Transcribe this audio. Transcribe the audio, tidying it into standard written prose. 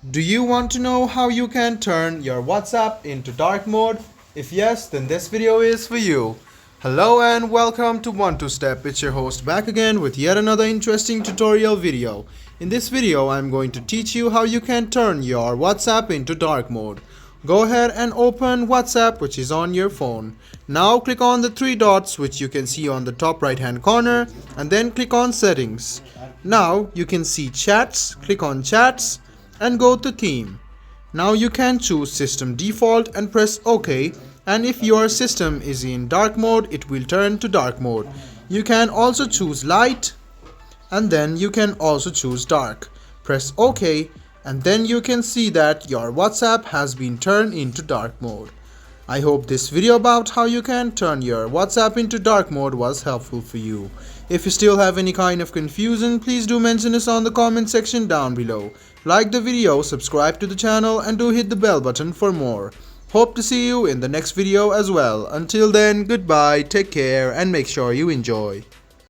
Do you want to know how you can turn your WhatsApp into dark mode? If yes, then this video is for you. Hello and welcome to 1-2-Step. It's your host back again with yet another interesting tutorial video. In this video, I'm going to teach you how you can turn your WhatsApp into dark mode. Go ahead and open WhatsApp, which is on your phone. Now click on the three dots which you can see on the top right hand corner and then click on settings. Now you can see chats, click on chats and go to theme. Now you can choose system default and press OK, and if your system is in dark mode it will turn to dark mode. You can also choose light and then you can also choose dark. Press OK and then you can see that your WhatsApp has been turned into dark mode. I hope this video about how you can turn your WhatsApp into dark mode was helpful for you. If you still have any kind of confusion, please do mention us on the comment section down below. Like the video, subscribe to the channel and do hit the bell button for more. Hope to see you in the next video as well. Until then, goodbye, take care and make sure you enjoy.